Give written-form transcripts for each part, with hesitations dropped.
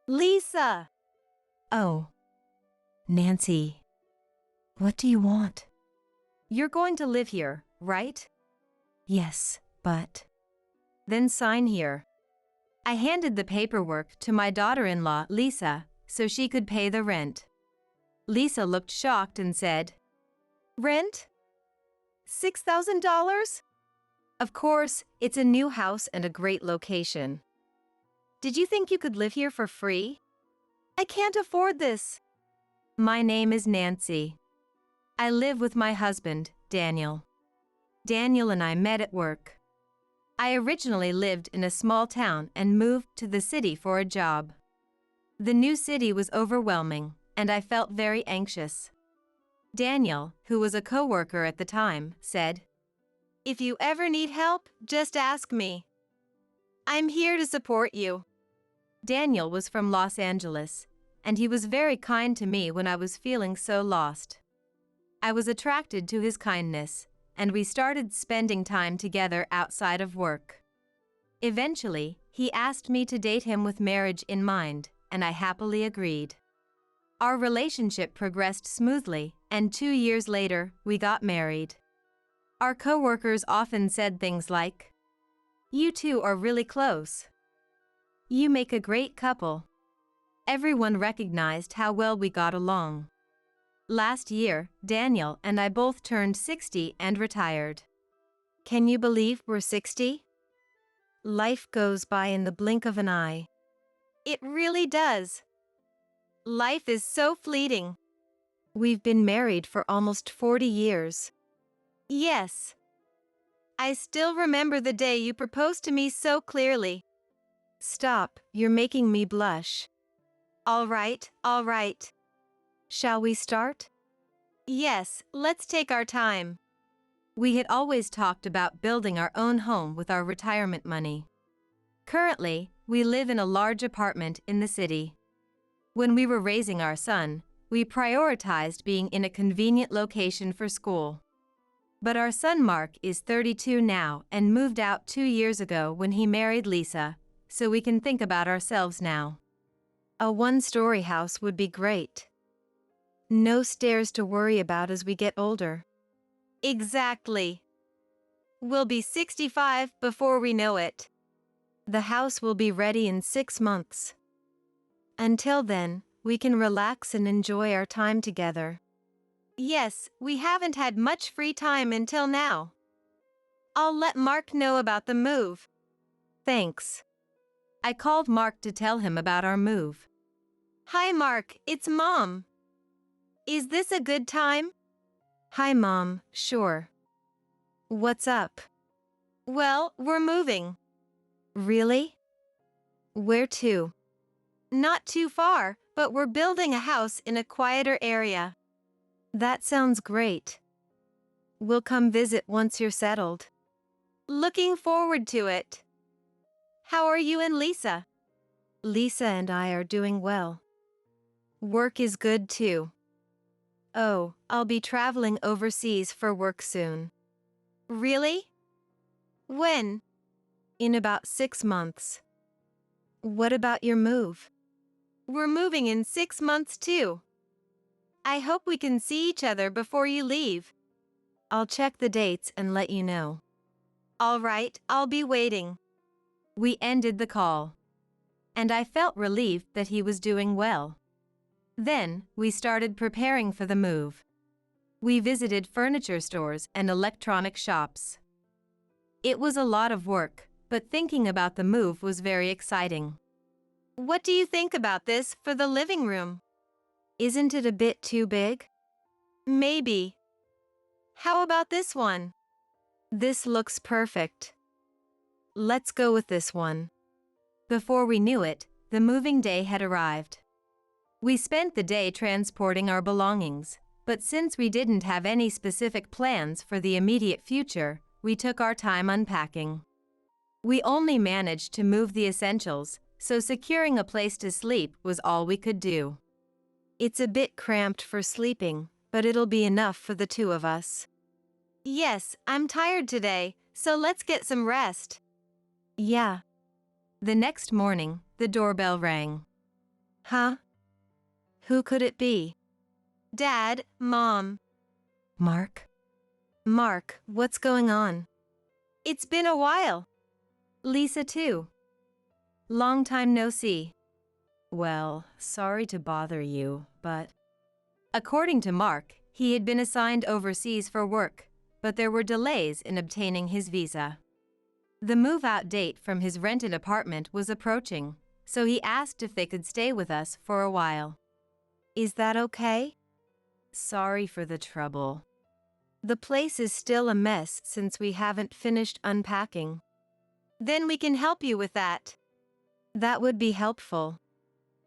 Lisa! Oh, Nancy, what do you want? You're going to live here, right? Yes, but... Then sign here. I handed the paperwork to my daughter-in-law, Lisa, so she could pay the rent. Lisa looked shocked and said, "Rent? $6,000? Of course, it's a new house and a great location. Did you think you could live here for free? I can't afford this." My name is Nancy. I live with my husband, Daniel. Daniel and I met at work. I originally lived in a small town and moved to the city for a job. The new city was overwhelming, and I felt very anxious. Daniel, who was a coworker at the time, said, "If you ever need help, just ask me. I'm here to support you." Daniel was from Los Angeles, and he was very kind to me when I was feeling so lost. I was attracted to his kindness, and we started spending time together outside of work. Eventually, he asked me to date him with marriage in mind, and I happily agreed. Our relationship progressed smoothly, and 2 years later, we got married. Our coworkers often said things like, "You two are really close. You make a great couple." Everyone recognized how well we got along. Last year, Daniel and I both turned 60 and retired. Can you believe we're 60? Life goes by in the blink of an eye. It really does. Life is so fleeting. We've been married for almost 40 years. Yes. I still remember the day you proposed to me so clearly. Stop, you're making me blush. All right, all right. Shall we start? Yes, let's take our time. We had always talked about building our own home with our retirement money. Currently, we live in a large apartment in the city. When we were raising our son, we prioritized being in a convenient location for school. But our son Mark is 32 now and moved out 2 years ago when he married Lisa, so we can think about ourselves now. A one-story house would be great. No stairs to worry about as we get older. Exactly. We'll be 65 before we know it. The house will be ready in 6 months. Until then, we can relax and enjoy our time together. Yes, we haven't had much free time until now. I'll let Mark know about the move. Thanks. I called Mark to tell him about our move. Hi Mark, it's Mom. Is this a good time? Hi Mom, sure. What's up? Well, we're moving. Really? Where to? Not too far, but we're building a house in a quieter area. That sounds great. We'll come visit once you're settled. Looking forward to it. How are you and Lisa? Lisa and I are doing well. Work is good too. Oh, I'll be traveling overseas for work soon. Really? When? In about 6 months. What about your move? We're moving in 6 months too. I hope we can see each other before you leave. I'll check the dates and let you know. All right, I'll be waiting. We ended the call. And I felt relieved that he was doing well. Then, we started preparing for the move. We visited furniture stores and electronic shops. It was a lot of work, but thinking about the move was very exciting. What do you think about this for the living room? Isn't it a bit too big? Maybe. How about this one? This looks perfect. Let's go with this one. Before we knew it, the moving day had arrived. We spent the day transporting our belongings, but since we didn't have any specific plans for the immediate future, we took our time unpacking. We only managed to move the essentials, so securing a place to sleep was all we could do. It's a bit cramped for sleeping, but it'll be enough for the 2 of us. Yes, I'm tired today, so let's get some rest. Yeah. The next morning, the doorbell rang. Huh? Who could it be? Dad, Mom. Mark? Mark, what's going on? It's been a while. Lisa too. Long time no see. Well, sorry to bother you, but According to Mark, he had been assigned overseas for work, but there were delays in obtaining his visa. The move-out date from his rented apartment was approaching, so he asked if they could stay with us for a while. Is that okay? sorry for the trouble. The place is still a mess since we haven't finished unpacking. Then we can help you with that. That would be helpful.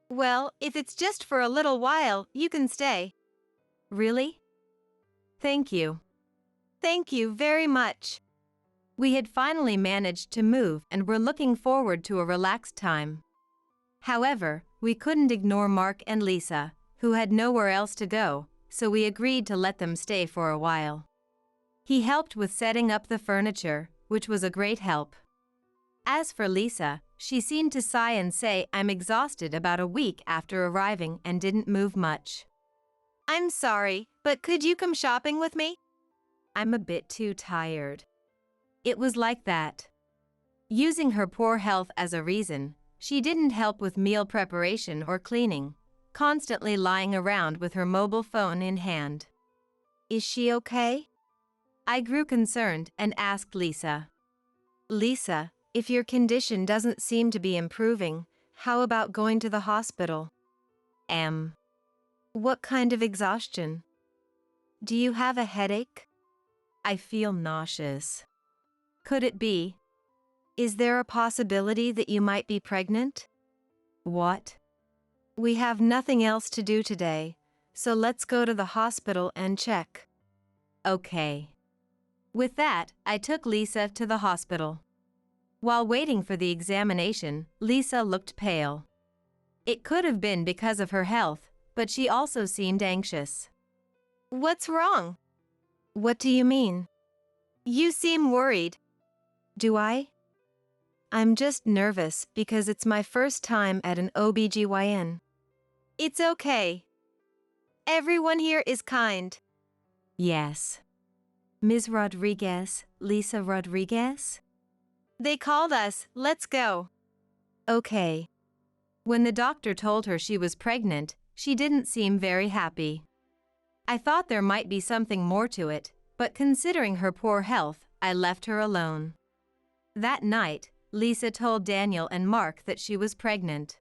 Well, if it's just for a little while, you can stay. Really? Thank you. Thank you very much. We had finally managed to move and were looking forward to a relaxed time. However, we couldn't ignore Mark and Lisa, who had nowhere else to go, so we agreed to let them stay for a while. He helped with setting up the furniture, which was a great help. As for Lisa, she seemed to sigh and say, "I'm exhausted," about a week after arriving and didn't move much. I'm sorry, but could you come shopping with me? I'm a bit too tired. It was like that. Using her poor health as a reason, she didn't help with meal preparation or cleaning, constantly lying around with her mobile phone in hand. Is she okay? I grew concerned and asked Lisa. Lisa, if your condition doesn't seem to be improving, how about going to the hospital? What kind of exhaustion? Do you have a headache? I feel nauseous. Could it be? Is there a possibility that you might be pregnant? What? We have nothing else to do today, so let's go to the hospital and check. Okay. With that, I took Lisa to the hospital. While waiting for the examination, Lisa looked pale. It could have been because of her health, but she also seemed anxious. What's wrong? What do you mean? You seem worried. Do I? I'm just nervous because it's my first time at an OBGYN. It's okay. Everyone here is kind. Yes. Ms. Rodriguez, Lisa Rodriguez? They called us, let's go. Okay. When the doctor told her she was pregnant, she didn't seem very happy. I thought there might be something more to it, but considering her poor health, I left her alone. That night, Lisa told Daniel and Mark that she was pregnant.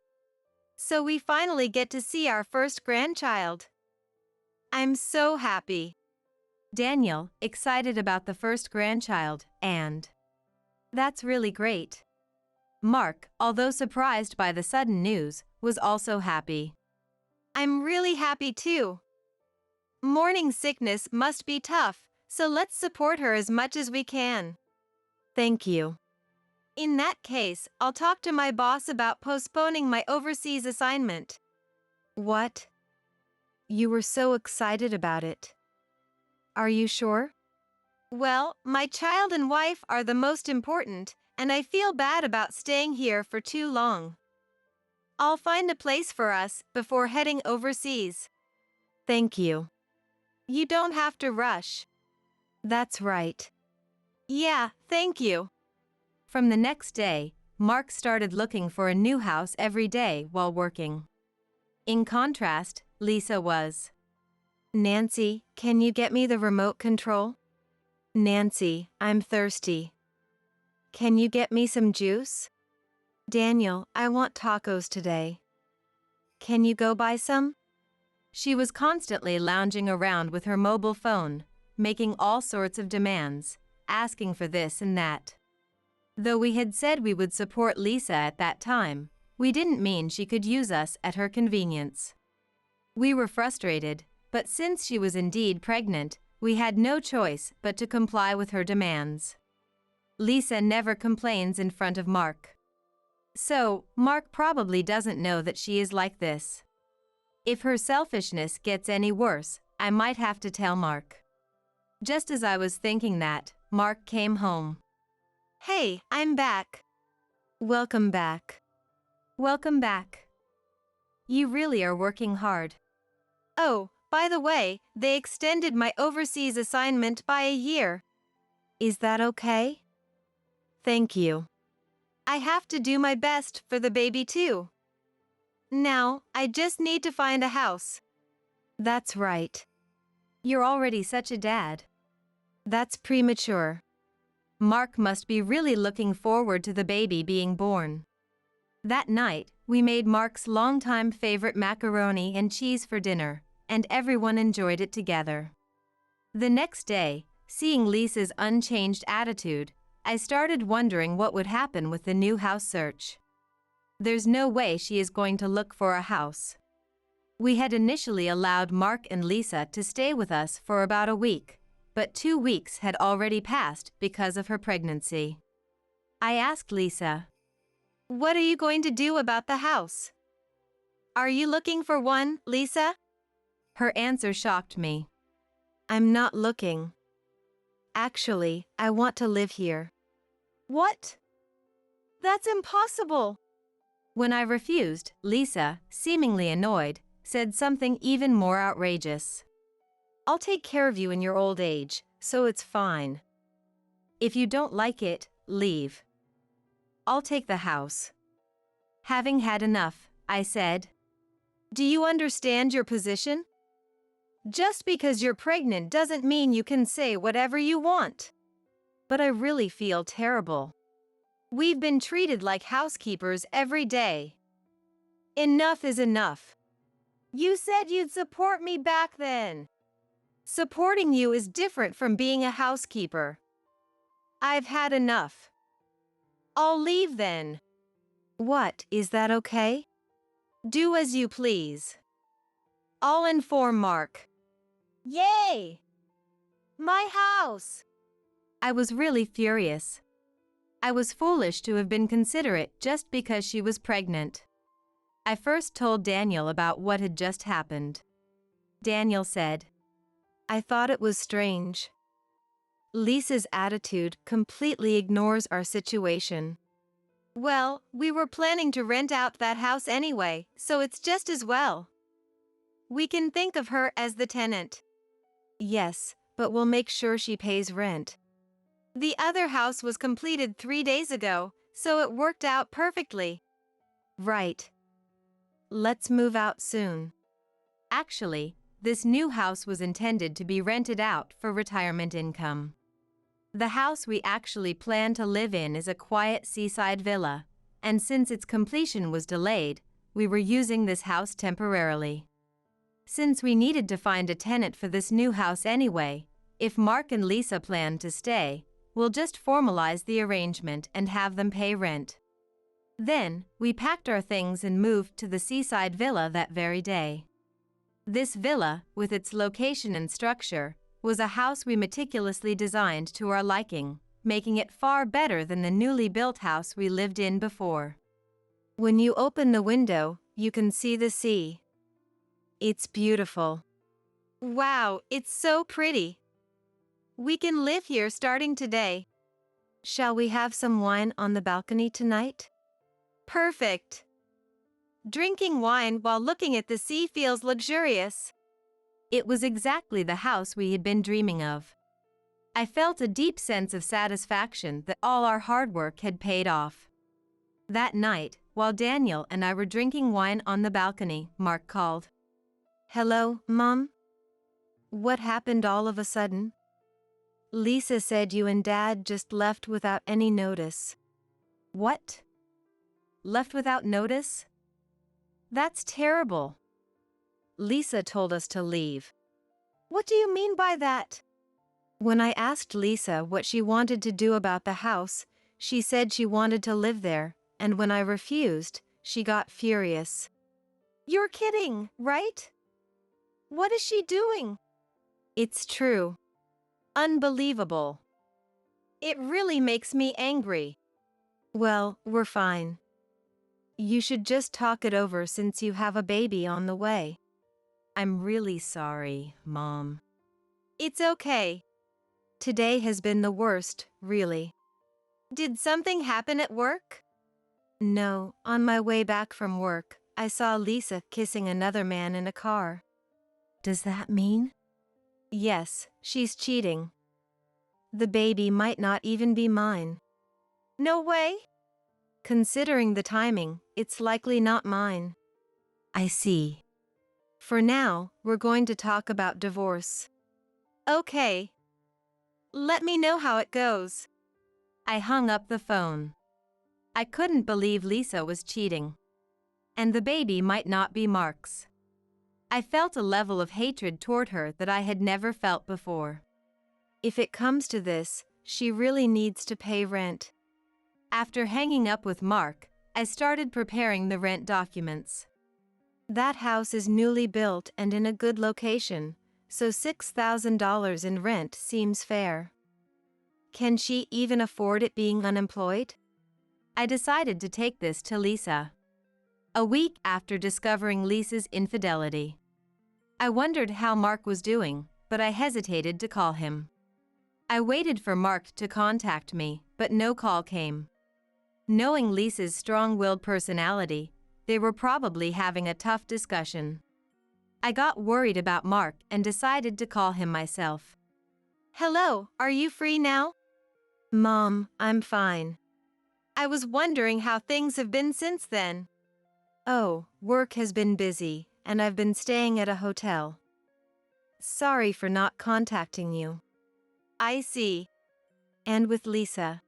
So we finally get to see our first grandchild. I'm so happy. Daniel, excited about the first grandchild, and that's really great. Mark, although surprised by the sudden news, was also happy. I'm really happy too. Morning sickness must be tough, so let's support her as much as we can. Thank you. In that case, I'll talk to my boss about postponing my overseas assignment. What? You were so excited about it. Are you sure? Well, my child and wife are the most important, and I feel bad about staying here for too long. I'll find a place for us before heading overseas. Thank you. You don't have to rush. That's right. Yeah, thank you. From the next day, Mark started looking for a new house every day while working. In contrast, Lisa was. Nancy, can you get me the remote control? Nancy, I'm thirsty. Can you get me some juice? Daniel, I want tacos today. Can you go buy some? She was constantly lounging around with her mobile phone, making all sorts of demands, asking for this and that. Though we had said we would support Lisa at that time, we didn't mean she could use us at her convenience. We were frustrated, but since she was indeed pregnant, we had no choice but to comply with her demands. Lisa never complains in front of Mark. So, Mark probably doesn't know that she is like this. If her selfishness gets any worse, I might have to tell Mark. Just as I was thinking that, Mark came home. Hey, I'm back. Welcome back. Welcome back. You really are working hard. Oh, by the way, they extended my overseas assignment by a year. Is that okay? Thank you. I have to do my best for the baby too. Now, I just need to find a house. That's right. You're already such a dad. That's premature. Mark must be really looking forward to the baby being born. That night, we made Mark's longtime favorite macaroni and cheese for dinner, and everyone enjoyed it together. The next day, seeing Lisa's unchanged attitude, I started wondering what would happen with the new house search. There's no way she is going to look for a house. We had initially allowed Mark and Lisa to stay with us for about a week, but 2 weeks had already passed because of her pregnancy. I asked Lisa, "What are you going to do about the house? Are you looking for one, Lisa?" Her answer shocked me. "I'm not looking. Actually, I want to live here." "What? That's impossible." When I refused, Lisa, seemingly annoyed, said something even more outrageous. "I'll take care of you in your old age, so it's fine. If you don't like it, leave. I'll take the house." Having had enough, I said, "Do you understand your position? Just because you're pregnant doesn't mean you can say whatever you want." But I really feel terrible. We've been treated like housekeepers every day. Enough is enough. You said you'd support me back then. Supporting you is different from being a housekeeper. I've had enough. I'll leave then. What, is that okay? Do as you please. I'll inform Mark. Yay! My house! I was really furious. I was foolish to have been considerate just because she was pregnant. I first told Daniel about what had just happened. Daniel said, "I thought it was strange. Lisa's attitude completely ignores our situation." Well, we were planning to rent out that house anyway, so it's just as well. We can think of her as the tenant. Yes, but we'll make sure she pays rent. The other house was completed 3 days ago, so it worked out perfectly. Right. Let's move out soon. Actually, this new house was intended to be rented out for retirement income. The house we actually plan to live in is a quiet seaside villa, and since its completion was delayed, we were using this house temporarily. Since we needed to find a tenant for this new house anyway, if Mark and Lisa plan to stay, we'll just formalize the arrangement and have them pay rent. Then, we packed our things and moved to the seaside villa that very day. This villa, with its location and structure, was a house we meticulously designed to our liking, making it far better than the newly built house we lived in before. When you open the window, you can see the sea. It's beautiful. Wow, it's so pretty. We can live here starting today. Shall we have some wine on the balcony tonight? Perfect. Drinking wine while looking at the sea feels luxurious. It was exactly the house we had been dreaming of. I felt a deep sense of satisfaction that all our hard work had paid off. That night, while Daniel and I were drinking wine on the balcony, Mark called. "Hello, Mom? What happened all of a sudden?" "Lisa said you and Dad just left without any notice." "What? Left without notice? That's terrible." "Lisa told us to leave." "What do you mean by that?" "When I asked Lisa what she wanted to do about the house, she said she wanted to live there, and when I refused, she got furious." "You're kidding, right? What is she doing?" "It's true. Unbelievable. It really makes me angry." "Well, we're fine. You should just talk it over since you have a baby on the way." "I'm really sorry, Mom." "It's okay. Today has been the worst, really." "Did something happen at work?" "No, on my way back from work, I saw Lisa kissing another man in a car. Does that mean? Yes, she's cheating. The baby might not even be mine. No way? Considering the timing, it's likely not mine. I see. For now, we're going to talk about divorce. Okay. Let me know how it goes. I hung up the phone. I couldn't believe Lisa was cheating. And the baby might not be Mark's. I felt a level of hatred toward her that I had never felt before. If it comes to this, she really needs to pay rent. After hanging up with Mark, I started preparing the rent documents. That house is newly built and in a good location, so $6,000 in rent seems fair. Can she even afford it being unemployed? I decided to take this to Lisa. A week after discovering Lisa's infidelity. I wondered how Mark was doing, but I hesitated to call him. I waited for Mark to contact me, but no call came. Knowing Lisa's strong-willed personality, they were probably having a tough discussion. I got worried about Mark and decided to call him myself. Hello, are you free now? Mom, I'm fine. I was wondering how things have been since then. Oh, work has been busy, and I've been staying at a hotel. Sorry for not contacting you. I see. And with Lisa.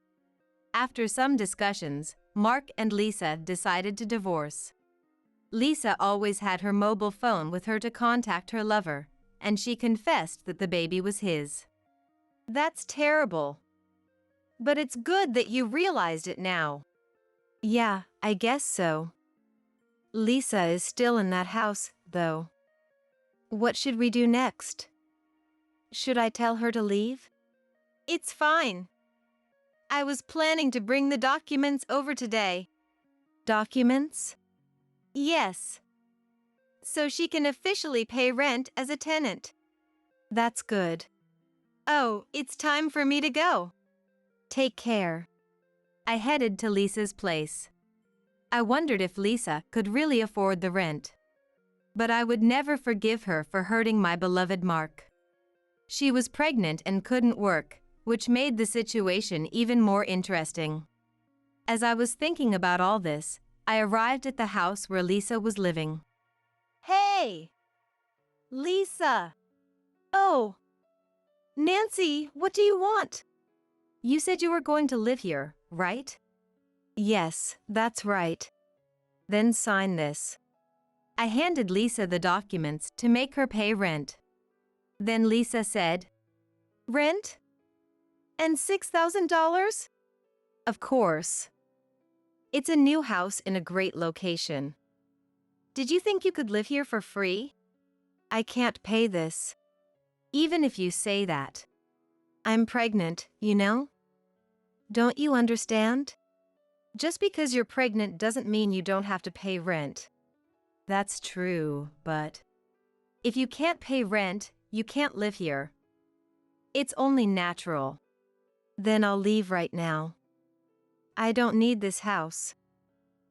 After some discussions, Mark and Lisa decided to divorce. Lisa always had her mobile phone with her to contact her lover, and she confessed that the baby was his. That's terrible. But it's good that you realized it now. Yeah, I guess so. Lisa is still in that house, though. What should we do next? Should I tell her to leave? It's fine. I was planning to bring the documents over today. Documents? Yes. So she can officially pay rent as a tenant. That's good. Oh, it's time for me to go. Take care. I headed to Lisa's place. I wondered if Lisa could really afford the rent. But I would never forgive her for hurting my beloved Mark. She was pregnant and couldn't work, which made the situation even more interesting. As I was thinking about all this, I arrived at the house where Lisa was living. Hey! Lisa! Oh! Nancy, what do you want? You said you were going to live here, right? Yes, that's right. Then sign this. I handed Lisa the documents to make her pay rent. Then Lisa said, Rent? And $6,000? Of course. It's a new house in a great location. Did you think you could live here for free? I can't pay this. Even if you say that. I'm pregnant, you know? Don't you understand? Just because you're pregnant doesn't mean you don't have to pay rent. That's true, but if you can't pay rent, you can't live here. It's only natural. Then I'll leave right now. I don't need this house.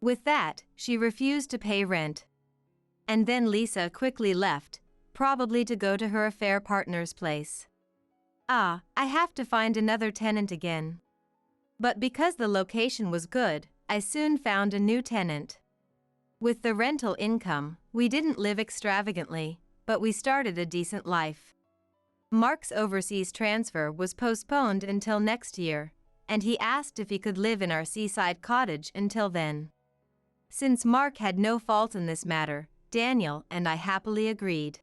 With that, she refused to pay rent. And then Lisa quickly left, probably to go to her affair partner's place. I have to find another tenant again. But because the location was good, I soon found a new tenant. With the rental income, we didn't live extravagantly, but we started a decent life. Mark's overseas transfer was postponed until next year, and he asked if he could live in our seaside cottage until then. Since Mark had no fault in this matter, Daniel and I happily agreed.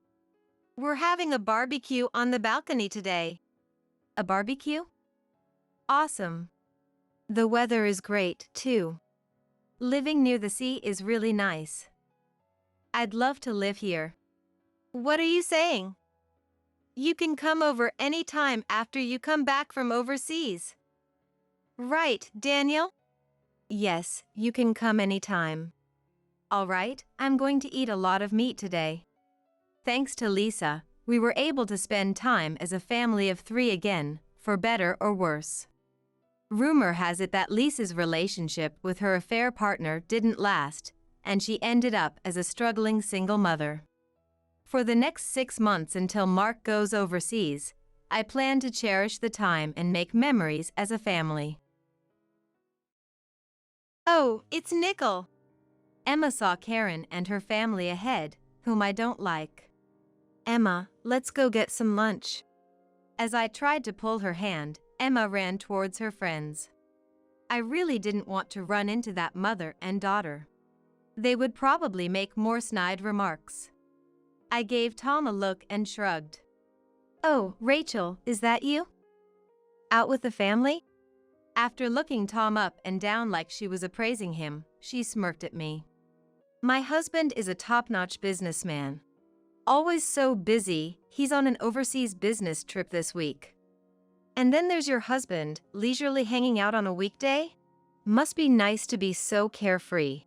We're having a barbecue on the balcony today. A barbecue? Awesome. The weather is great, too. Living near the sea is really nice. I'd love to live here. What are you saying? You can come over any time after you come back from overseas. Right, Daniel? Yes, you can come anytime. All right, I'm going to eat a lot of meat today. Thanks to Lisa, we were able to spend time as a family of 3 again, for better or worse. Rumor has it that Lisa's relationship with her affair partner didn't last, and she ended up as a struggling single mother. For the next 6 months until Mark goes overseas, I plan to cherish the time and make memories as a family. Oh, it's Nickel. Emma saw Karen and her family ahead, whom I don't like. Emma, let's go get some lunch. As I tried to pull her hand, Emma ran towards her friends. I really didn't want to run into that mother and daughter. They would probably make more snide remarks. I gave Tom a look and shrugged. Oh, Rachel, is that you? Out with the family? After looking Tom up and down like she was appraising him, she smirked at me. My husband is a top-notch businessman. Always so busy, he's on an overseas business trip this week. And then there's your husband, leisurely hanging out on a weekday? Must be nice to be so carefree.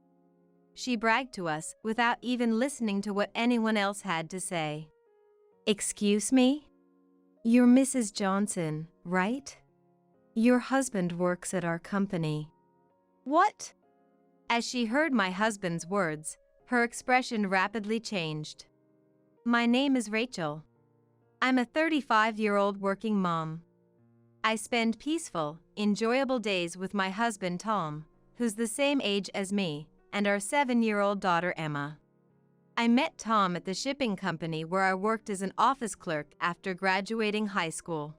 She bragged to us without even listening to what anyone else had to say. Excuse me? You're Mrs. Johnson, right? Your husband works at our company. What? As she heard my husband's words, her expression rapidly changed. My name is Rachel. I'm a 35-year-old working mom. I spend peaceful, enjoyable days with my husband Tom, who's the same age as me, and our 7-year-old daughter Emma. I met Tom at the shipping company where I worked as an office clerk after graduating high school.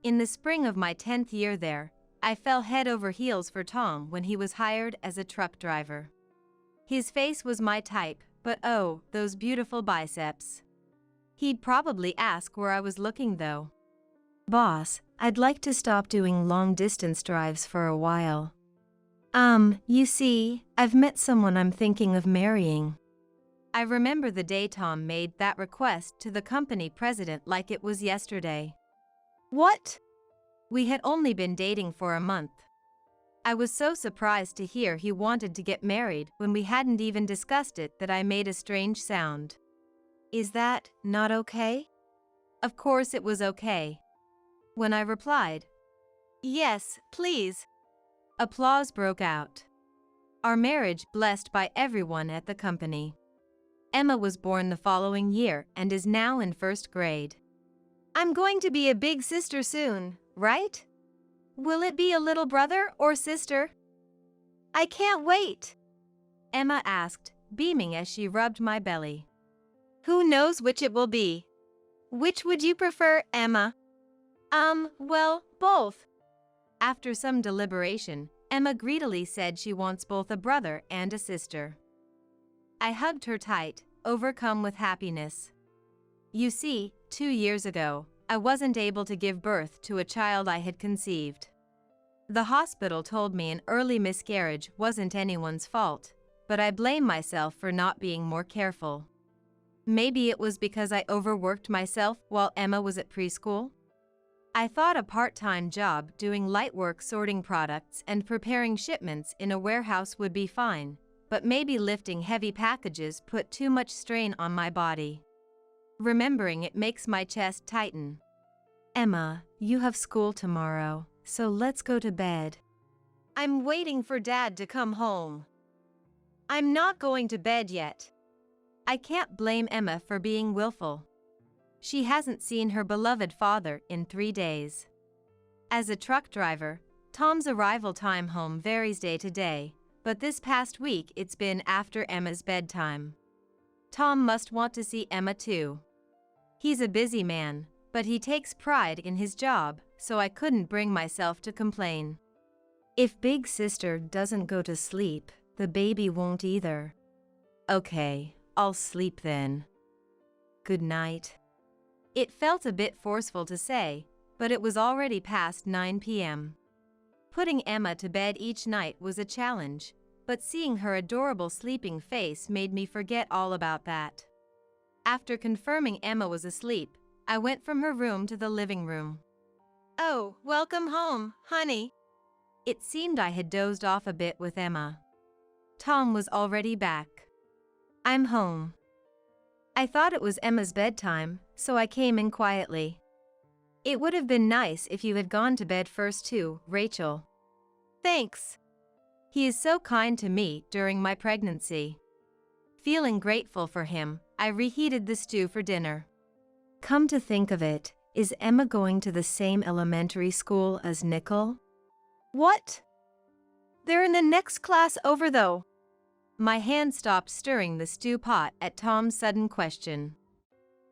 In the spring of my 10th year there, I fell head over heels for Tom when he was hired as a truck driver. His face was my type, but oh, those beautiful biceps. He'd probably ask where I was looking though. Boss, I'd like to stop doing long-distance drives for a while. You see, I've met someone I'm thinking of marrying. I remember the day Tom made that request to the company president like it was yesterday. What? We had only been dating for a month. I was so surprised to hear he wanted to get married when we hadn't even discussed it that I made a strange sound. Is that not okay? Of course it was okay. When I replied, yes, please, applause broke out. Our marriage blessed by everyone at the company. Emma was born the following year and is now in 1st grade. I'm going to be a big sister soon, right? Will it be a little brother or sister? I can't wait, Emma asked, beaming as she rubbed my belly. Who knows which it will be? Which would you prefer, Emma? Well, both. After some deliberation, Emma greedily said she wants both a brother and a sister. I hugged her tight, overcome with happiness. You see, 2 years ago, I wasn't able to give birth to a child I had conceived. The hospital told me an early miscarriage wasn't anyone's fault, but I blame myself for not being more careful. Maybe it was because I overworked myself while Emma was at preschool? I thought a part-time job doing light work sorting products and preparing shipments in a warehouse would be fine, but maybe lifting heavy packages put too much strain on my body. Remembering it makes my chest tighten. Emma, you have school tomorrow, so let's go to bed. I'm waiting for Dad to come home. I'm not going to bed yet. I can't blame Emma for being willful. She hasn't seen her beloved father in 3 days. As a truck driver, Tom's arrival time home varies day to day, but this past week it's been after Emma's bedtime. Tom must want to see Emma too. He's a busy man, but he takes pride in his job, so I couldn't bring myself to complain. If Big Sister doesn't go to sleep, the baby won't either. Okay, I'll sleep then. Good night. It felt a bit forceful to say, but it was already past 9 p.m. Putting Emma to bed each night was a challenge, but seeing her adorable sleeping face made me forget all about that. After confirming Emma was asleep, I went from her room to the living room. Oh, welcome home, honey. It seemed I had dozed off a bit with Emma. Tom was already back. I'm home. I thought it was Emma's bedtime, so I came in quietly. It would have been nice if you had gone to bed first too, Rachel. Thanks. He is so kind to me during my pregnancy. Feeling grateful for him, I reheated the stew for dinner. Come to think of it, is Emma going to the same elementary school as Nickel? What? They're in the next class over though. My hand stopped stirring the stew pot at Tom's sudden question.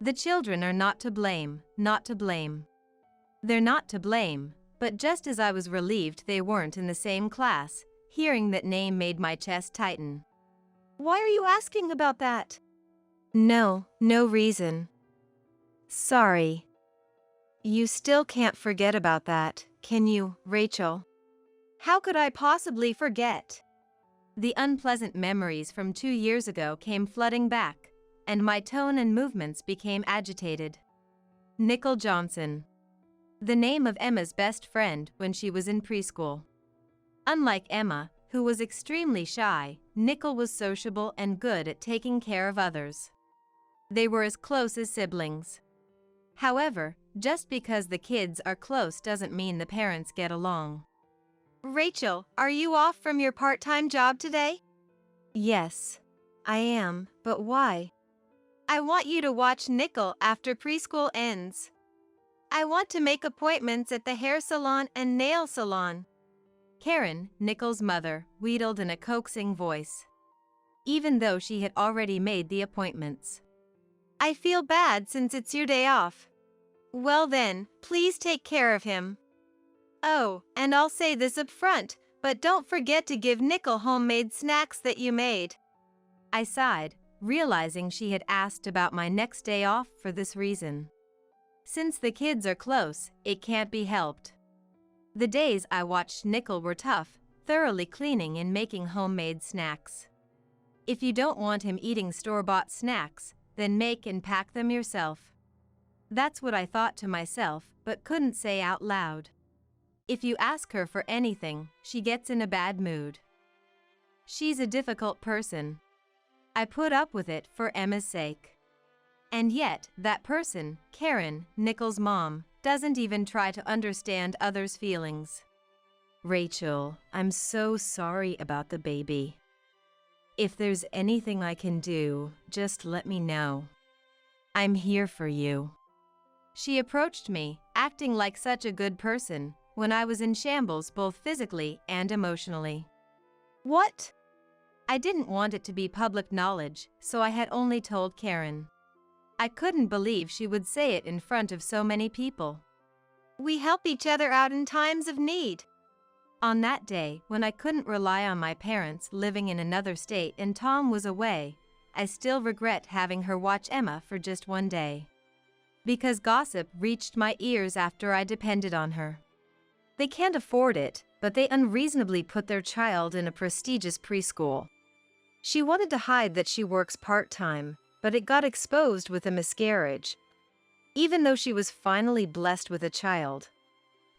The children are not to blame, not to blame. They're not to blame, but just as I was relieved they weren't in the same class, hearing that name made my chest tighten. Why are you asking about that? No reason. Sorry. You still can't forget about that, can you, Rachel? How could I possibly forget? The unpleasant memories from 2 years ago came flooding back, and my tone and movements became agitated. Nickel Johnson. The name of Emma's best friend when she was in preschool. Unlike Emma, who was extremely shy, Nickel was sociable and good at taking care of others. They were as close as siblings. However, just because the kids are close doesn't mean the parents get along. Rachel, are you off from your part-time job today? Yes, I am, but why? I want you to watch Nickel after preschool ends. I want to make appointments at the hair salon and nail salon. Karen, Nickel's mother, wheedled in a coaxing voice, even though she had already made the appointments. I feel bad since it's your day off. Well then, please take care of him. Oh, and I'll say this up front, but don't forget to give Nickel homemade snacks that you made. I sighed, realizing she had asked about my next day off for this reason. Since the kids are close, it can't be helped. The days I watched Nickel were tough, thoroughly cleaning and making homemade snacks. If you don't want him eating store-bought snacks, then make and pack them yourself. That's what I thought to myself, but couldn't say out loud. If you ask her for anything, she gets in a bad mood. She's a difficult person. I put up with it for Emma's sake. And yet, that person, Karen, Nickel's mom, doesn't even try to understand others' feelings. Rachel, I'm so sorry about the baby. If there's anything I can do, just let me know. I'm here for you. She approached me, acting like such a good person, when I was in shambles both physically and emotionally. What? I didn't want it to be public knowledge, so I had only told Karen. I couldn't believe she would say it in front of so many people. We help each other out in times of need. On that day, when I couldn't rely on my parents living in another state and Tom was away, I still regret having her watch Emma for just one day. Because gossip reached my ears after I depended on her. They can't afford it, but they unreasonably put their child in a prestigious preschool. She wanted to hide that she works part-time, but it got exposed with a miscarriage. Even though she was finally blessed with a child.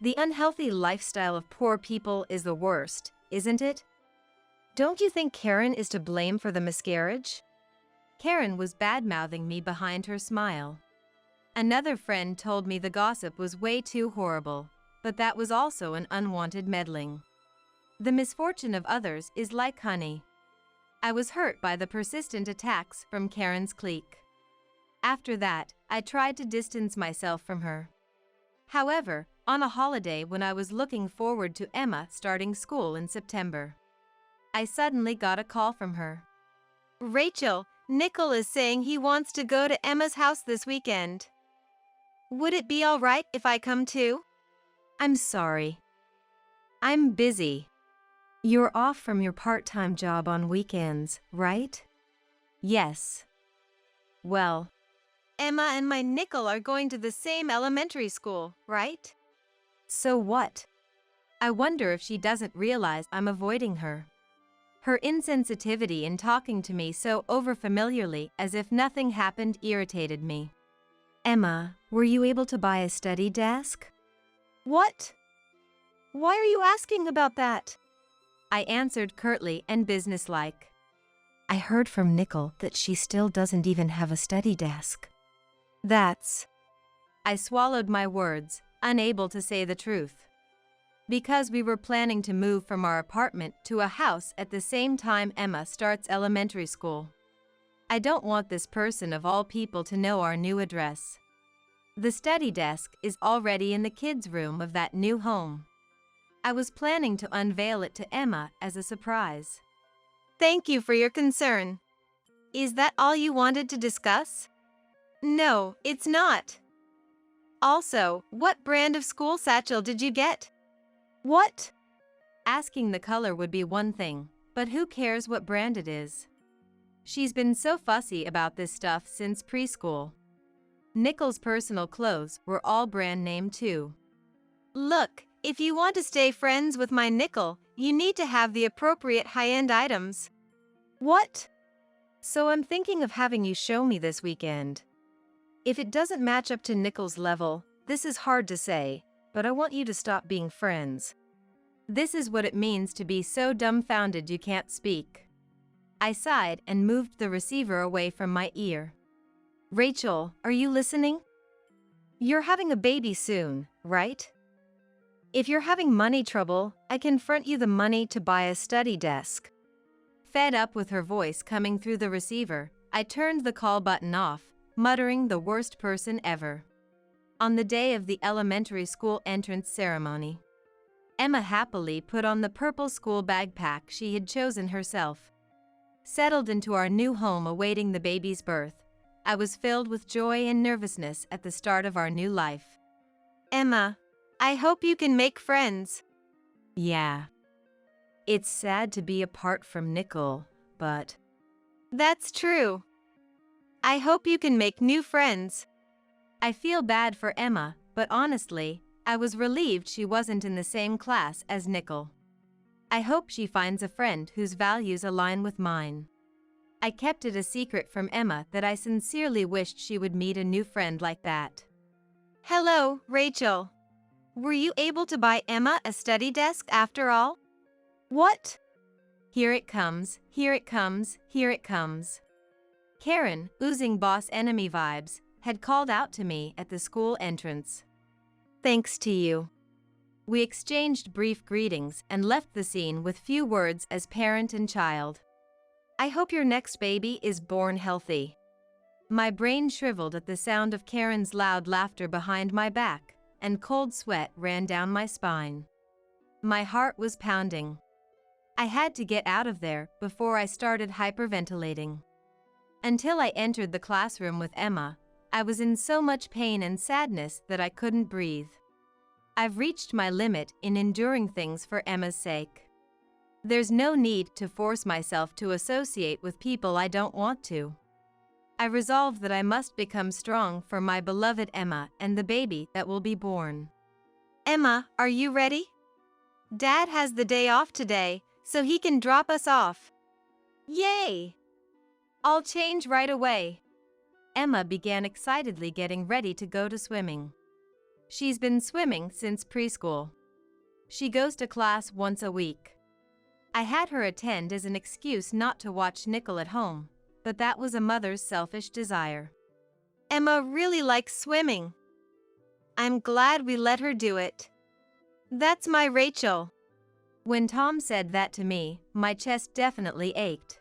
The unhealthy lifestyle of poor people is the worst, isn't it? Don't you think Karen is to blame for the miscarriage? Karen was bad-mouthing me behind her smile. Another friend told me the gossip was way too horrible, but that was also an unwanted meddling. The misfortune of others is like honey. I was hurt by the persistent attacks from Karen's clique. After that, I tried to distance myself from her. However, on a holiday when I was looking forward to Emma starting school in September, I suddenly got a call from her. Rachel, Nickel is saying he wants to go to Emma's house this weekend. Would it be all right if I come too? I'm sorry. I'm busy. You're off from your part-time job on weekends, right? Yes. Well, Emma and my Nickel are going to the same elementary school, right? So what? I wonder if she doesn't realize I'm avoiding her. Her insensitivity in talking to me so overfamiliarly as if nothing happened irritated me. Emma, were you able to buy a study desk? What? Why are you asking about that? I answered curtly and businesslike. I heard from Nickel that she still doesn't even have a study desk. I swallowed my words, unable to say the truth. Because we were planning to move from our apartment to a house at the same time Emma starts elementary school. I don't want this person of all people to know our new address. The study desk is already in the kids' room of that new home. I was planning to unveil it to Emma as a surprise. Thank you for your concern. Is that all you wanted to discuss? No, it's not. Also, what brand of school satchel did you get? What? Asking the color would be one thing, but who cares what brand it is? She's been so fussy about this stuff since preschool. Nickel's personal clothes were all brand name too. Look, if you want to stay friends with my Nickel, you need to have the appropriate high-end items. What? So I'm thinking of having you show me this weekend. If it doesn't match up to Nickel's level, this is hard to say, but I want you to stop being friends. This is what it means to be so dumbfounded you can't speak. I sighed and moved the receiver away from my ear. Rachel, are you listening? You're having a baby soon, right? If you're having money trouble, I can front you the money to buy a study desk. Fed up with her voice coming through the receiver, I turned the call button off, muttering the worst person ever. On the day of the elementary school entrance ceremony, Emma happily put on the purple school backpack she had chosen herself. Settled into our new home awaiting the baby's birth, I was filled with joy and nervousness at the start of our new life. Emma, I hope you can make friends. Yeah. It's sad to be apart from Nickel, but... That's true. I hope you can make new friends. I feel bad for Emma, but honestly, I was relieved she wasn't in the same class as Nickel. I hope she finds a friend whose values align with mine. I kept it a secret from Emma that I sincerely wished she would meet a new friend like that. Hello, Rachel. Were you able to buy Emma a study desk after all? What? Here it comes, here it comes, here it comes. Karen, oozing boss enemy vibes, had called out to me at the school entrance. Thanks to you. We exchanged brief greetings and left the scene with few words as parent and child. I hope your next baby is born healthy. My brain shriveled at the sound of Karen's loud laughter behind my back, and cold sweat ran down my spine. My heart was pounding. I had to get out of there before I started hyperventilating. Until I entered the classroom with Emma, I was in so much pain and sadness that I couldn't breathe. I've reached my limit in enduring things for Emma's sake. There's no need to force myself to associate with people I don't want to. I resolved that I must become strong for my beloved Emma and the baby that will be born. Emma, are you ready? Dad has the day off today, so he can drop us off. Yay! I'll change right away. Emma began excitedly getting ready to go to swimming. She's been swimming since preschool. She goes to class once a week. I had her attend as an excuse not to watch Nickel at home, but that was a mother's selfish desire. Emma really likes swimming. I'm glad we let her do it. That's my Rachel. When Tom said that to me, my chest definitely ached.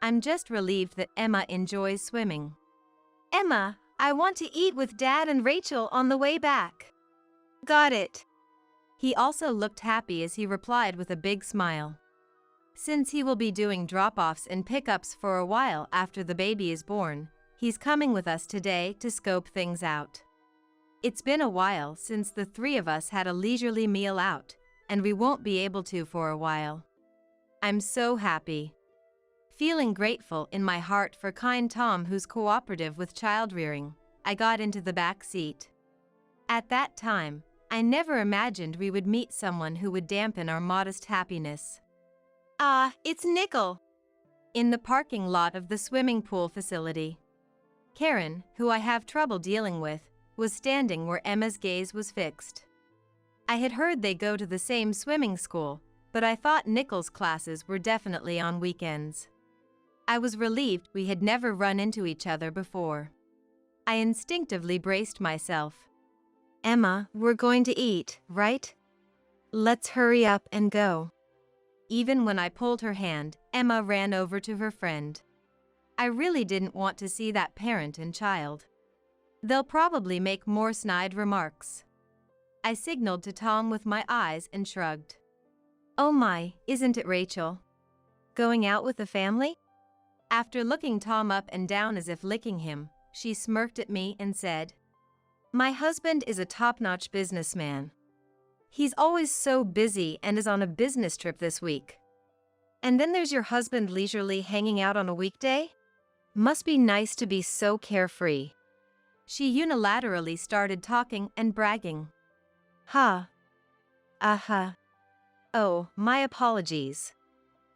I'm just relieved that Emma enjoys swimming. Emma, I want to eat with Dad and Rachel on the way back. Got it. He also looked happy as he replied with a big smile. Since he will be doing drop-offs and pickups for a while after the baby is born, he's coming with us today to scope things out. It's been a while since the three of us had a leisurely meal out, and we won't be able to for a while. I'm so happy. Feeling grateful in my heart for kind Tom who's cooperative with child rearing, I got into the back seat. At that time, I never imagined we would meet someone who would dampen our modest happiness. It's Nickel. In the parking lot of the swimming pool facility. Karen, who I have trouble dealing with, was standing where Emma's gaze was fixed. I had heard they go to the same swimming school, but I thought Nickel's classes were definitely on weekends. I was relieved we had never run into each other before. I instinctively braced myself. Emma, we're going to eat, right? Let's hurry up and go. Even when I pulled her hand, Emma ran over to her friend. I really didn't want to see that parent and child. They'll probably make more snide remarks. I signaled to Tom with my eyes and shrugged. Oh my, isn't it Rachel? Going out with the family? After looking Tom up and down as if licking him, she smirked at me and said, My husband is a top-notch businessman. He's always so busy and is on a business trip this week. And then there's your husband leisurely hanging out on a weekday? Must be nice to be so carefree. She unilaterally started talking and bragging. Huh. Uh-huh. Oh, my apologies.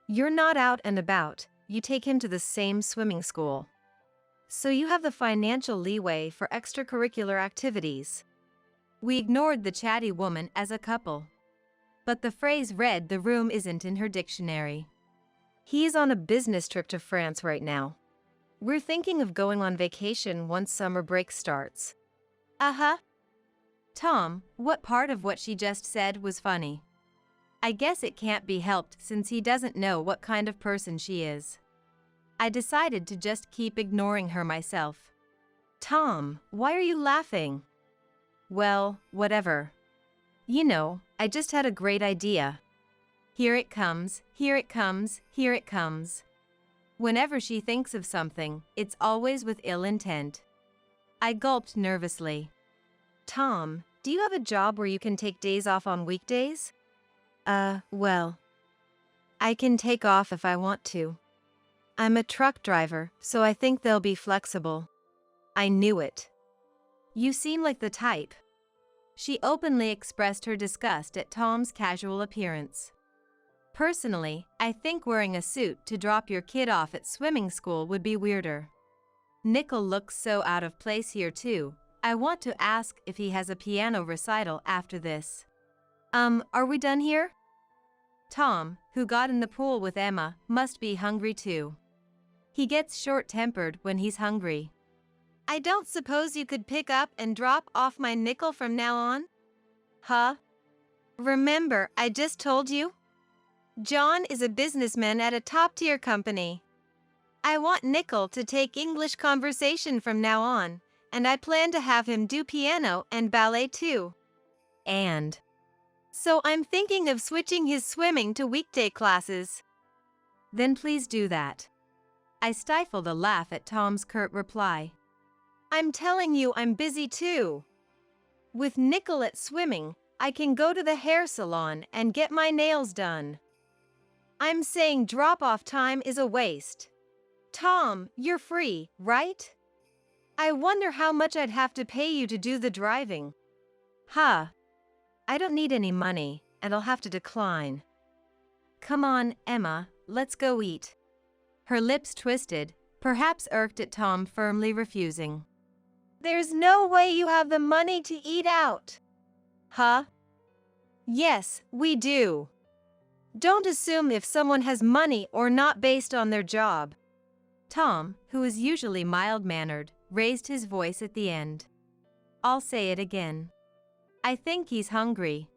You're not out and about, you take him to the same swimming school. So you have the financial leeway for extracurricular activities. We ignored the chatty woman as a couple. But the phrase read the room isn't in her dictionary. He's on a business trip to France right now. We're thinking of going on vacation once summer break starts. Uh-huh. Tom, what part of what she just said was funny? I guess it can't be helped since he doesn't know what kind of person she is. I decided to just keep ignoring her myself. Tom, why are you laughing? Well, whatever. You know, I just had a great idea. Here it comes, here it comes, here it comes. Whenever she thinks of something, it's always with ill intent. I gulped nervously. Tom, do you have a job where you can take days off on weekdays? Well, I can take off if I want to. I'm a truck driver, so I think they'll be flexible. I knew it. You seem like the type. She openly expressed her disgust at Tom's casual appearance. Personally, I think wearing a suit to drop your kid off at swimming school would be weirder. Nickel looks so out of place here too. I want to ask if he has a piano recital after this. Are we done here? Tom, who got in the pool with Emma, must be hungry too. He gets short-tempered when he's hungry. I don't suppose you could pick up and drop off my Nickel from now on? Huh? Remember, I just told you? John is a businessman at a top-tier company. I want Nickel to take English conversation from now on, and I plan to have him do piano and ballet too. So I'm thinking of switching his swimming to weekday classes. Then please do that. I stifled a laugh at Tom's curt reply. I'm telling you I'm busy too. With Nickel at swimming, I can go to the hair salon and get my nails done. I'm saying drop-off time is a waste. Tom, you're free, right? I wonder how much I'd have to pay you to do the driving. Huh. I don't need any money, and I'll have to decline. Come on, Emma, let's go eat. Her lips twisted, perhaps irked at Tom firmly refusing. There's no way you have the money to eat out. Huh? Yes, we do. Don't assume if someone has money or not based on their job. Tom, who is usually mild-mannered, raised his voice at the end. I'll say it again. I think he's hungry.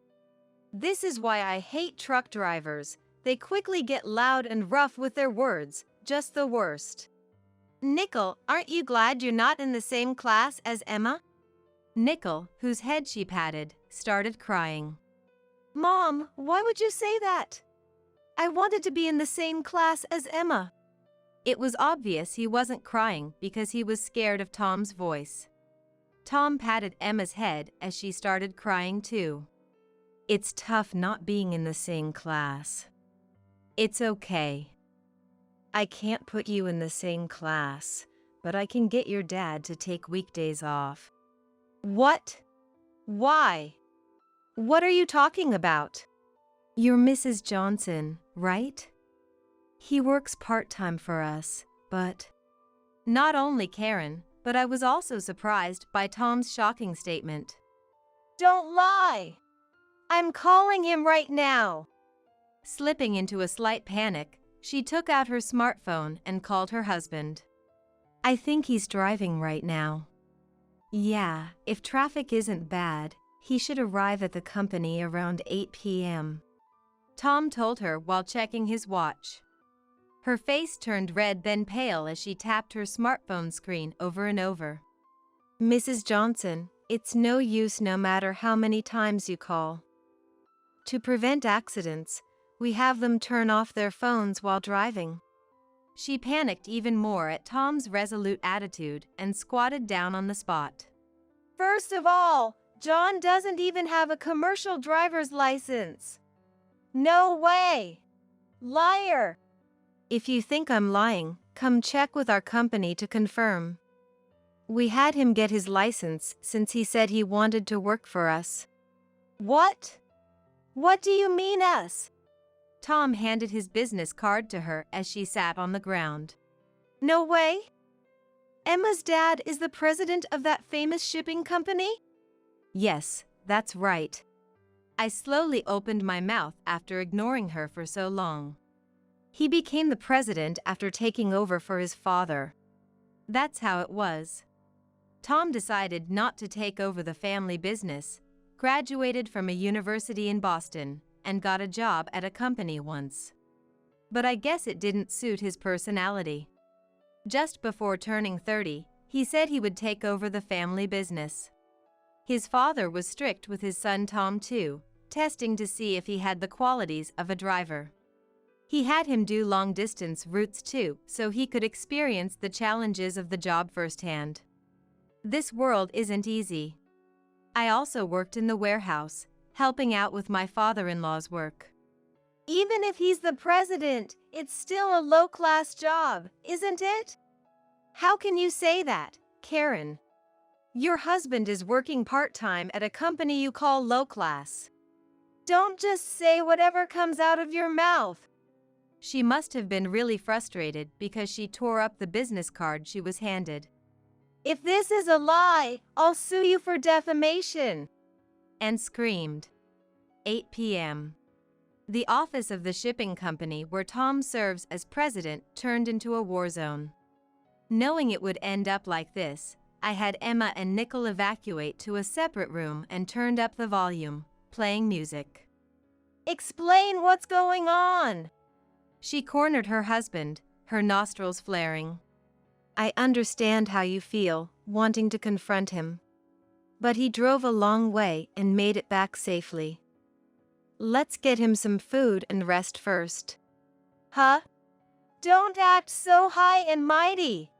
This is why I hate truck drivers. They quickly get loud and rough with their words, just the worst. Nickel, aren't you glad you're not in the same class as Emma? Nickel, whose head she patted, started crying. Mom, why would you say that? I wanted to be in the same class as Emma. It was obvious he wasn't crying because he was scared of Tom's voice. Tom patted Emma's head as she started crying too. It's tough not being in the same class. It's okay. I can't put you in the same class, but I can get your dad to take weekdays off. What? Why? What are you talking about? You're Mrs. Johnson, right? He works part-time for us, but... Not only Karen, but I was also surprised by Tom's shocking statement. Don't lie! I'm calling him right now. Slipping into a slight panic, she took out her smartphone and called her husband. I think he's driving right now. Yeah, if traffic isn't bad, He should arrive at the company around 8 p.m., Tom told her while checking his watch. Her face turned red then pale as she tapped her smartphone screen over and over. Mrs. Johnson, it's no use no matter how many times you call. To prevent accidents, we have them turn off their phones while driving. She panicked even more at Tom's resolute attitude and squatted down on the spot. First of all, John doesn't even have a commercial driver's license. No way! Liar! If you think I'm lying, come check with our company to confirm. We had him get his license since he said he wanted to work for us. What? What do you mean us? Tom handed his business card to her as she sat on the ground. No way! Emma's dad is the president of that famous shipping company? Yes, that's right. I slowly opened my mouth after ignoring her for so long. He became the president after taking over for his father. That's how it was. Tom decided not to take over the family business, graduated from a university in Boston, and got a job at a company once. But I guess it didn't suit his personality. Just before turning 30, he said he would take over the family business. His father was strict with his son Tom too, testing to see if he had the qualities of a driver. He had him do long-distance routes too, so he could experience the challenges of the job firsthand. This world isn't easy. I also worked in the warehouse, helping out with my father-in-law's work. Even if he's the president, it's still a low-class job, isn't it? How can you say that, Karen? Your husband is working part-time at a company you call low-class. Don't just say whatever comes out of your mouth. She must have been really frustrated because she tore up the business card she was handed. If this is a lie, I'll sue you for defamation. And screamed. 8 p.m. The office of the shipping company where Tom serves as president turned into a war zone. Knowing it would end up like this, I had Emma and Nickel evacuate to a separate room and turned up the volume, playing music. Explain what's going on. She cornered her husband, her nostrils flaring. I understand how you feel, wanting to confront him. But he drove a long way and made it back safely. Let's get him some food and rest first. Huh? Don't act so high and mighty.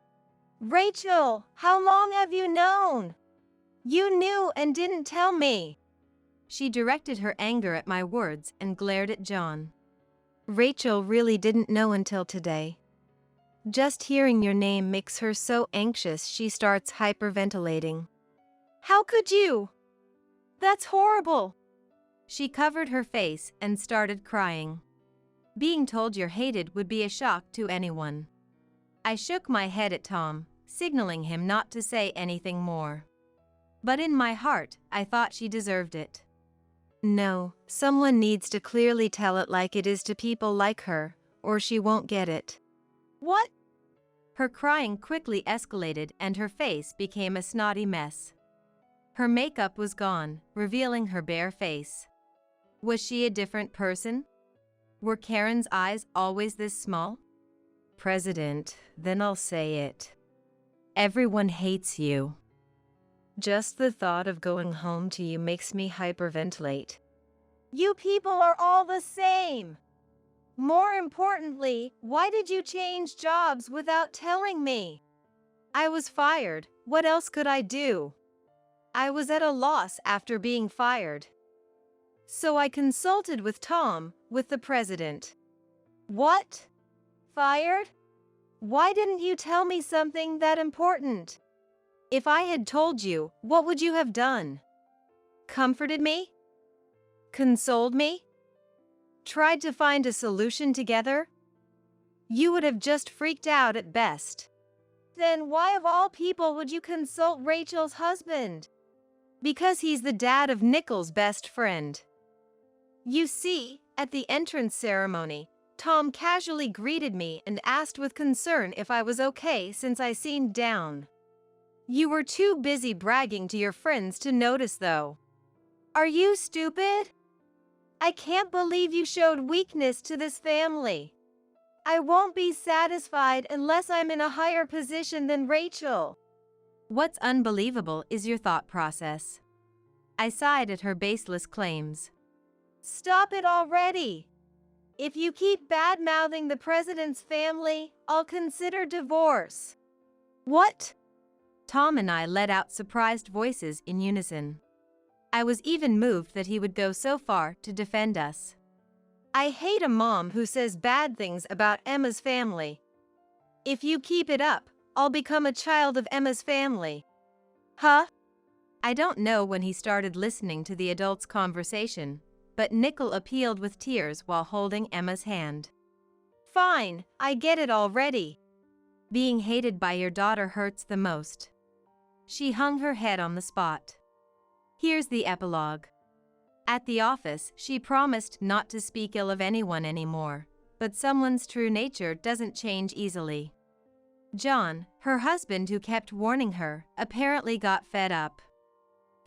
Rachel, how long have you known? You knew and didn't tell me. She directed her anger at my words and glared at John. Rachel really didn't know until today. Just hearing your name makes her so anxious she starts hyperventilating. How could you? That's horrible. She covered her face and started crying. Being told you're hated would be a shock to anyone. I shook my head at Tom, signaling him not to say anything more. But in my heart, I thought she deserved it. No, someone needs to clearly tell it like it is to people like her, or she won't get it. What? Her crying quickly escalated and her face became a snotty mess. Her makeup was gone, revealing her bare face. Was she a different person? Were Karen's eyes always this small? President, then I'll say it. Everyone hates you. Just the thought of going home to you makes me hyperventilate. You people are all the same. More importantly, why did you change jobs without telling me? I was fired. What else could I do? I was at a loss after being fired. So I consulted with Tom, with the president. What? Fired? Why didn't you tell me something that important? If I had told you, what would you have done? Comforted me? Consoled me? Tried to find a solution together? You would have just freaked out at best. Then why of all people would you consult Rachel's husband? Because he's the dad of Nickel's best friend. You see, at the entrance ceremony, Tom casually greeted me and asked with concern if I was okay since I seemed down. You were too busy bragging to your friends to notice though. Are you stupid? I can't believe you showed weakness to this family. I won't be satisfied unless I'm in a higher position than Rachel. What's unbelievable is your thought process. I sighed at her baseless claims. Stop it already. If you keep bad-mouthing the president's family, I'll consider divorce. What? Tom and I let out surprised voices in unison. I was even moved that he would go so far to defend us. I hate a mom who says bad things about Emma's family. If you keep it up, I'll become a child of Emma's family. Huh? I don't know when he started listening to the adults' conversation, but Nickel appealed with tears while holding Emma's hand. Fine, I get it already. Being hated by your daughter hurts the most. She hung her head on the spot. Here's the epilogue. At the office, she promised not to speak ill of anyone anymore, but someone's true nature doesn't change easily. John, her husband who kept warning her, apparently got fed up.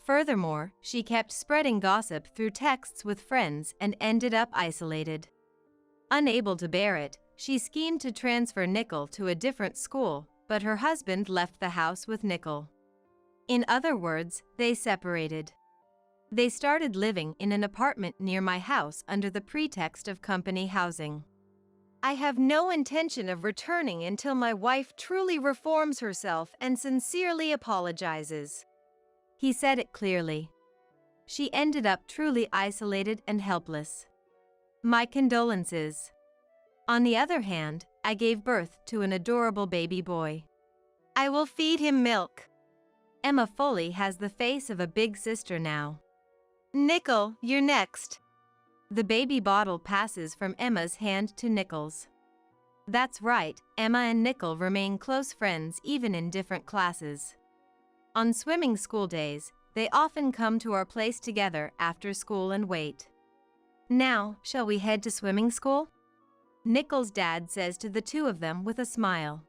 Furthermore, she kept spreading gossip through texts with friends and ended up isolated. Unable to bear it, she schemed to transfer Nickel to a different school, but her husband left the house with Nickel. In other words, they separated. They started living in an apartment near my house under the pretext of company housing. I have no intention of returning until my wife truly reforms herself and sincerely apologizes. He said it clearly. She ended up truly isolated and helpless. My condolences. On the other hand, I gave birth to an adorable baby boy. I will feed him milk. Emma fully has the face of a big sister now. Nickel, you're next. The baby bottle passes from Emma's hand to Nickel's. That's right, Emma and Nickel remain close friends even in different classes. On swimming school days, they often come to our place together after school and wait. Now, shall we head to swimming school? Nickel's dad says to the two of them with a smile.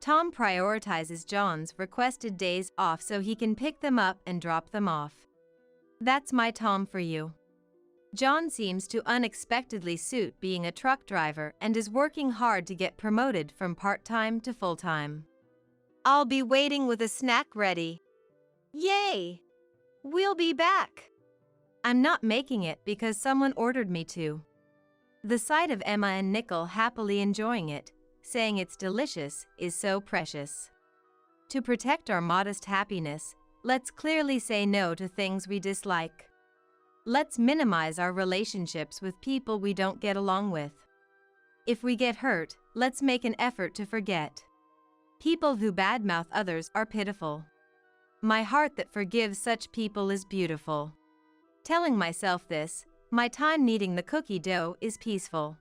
Tom prioritizes John's requested days off so he can pick them up and drop them off. That's my Tom for you. John seems to unexpectedly suit being a truck driver and is working hard to get promoted from part-time to full-time. I'll be waiting with a snack ready. Yay! We'll be back. I'm not making it because someone ordered me to. The sight of Emma and Nickel happily enjoying it, saying it's delicious, is so precious. To protect our modest happiness, let's clearly say no to things we dislike. Let's minimize our relationships with people we don't get along with. If we get hurt, let's make an effort to forget. People who badmouth others are pitiful. My heart that forgives such people is beautiful. Telling myself this, my time kneading the cookie dough is peaceful.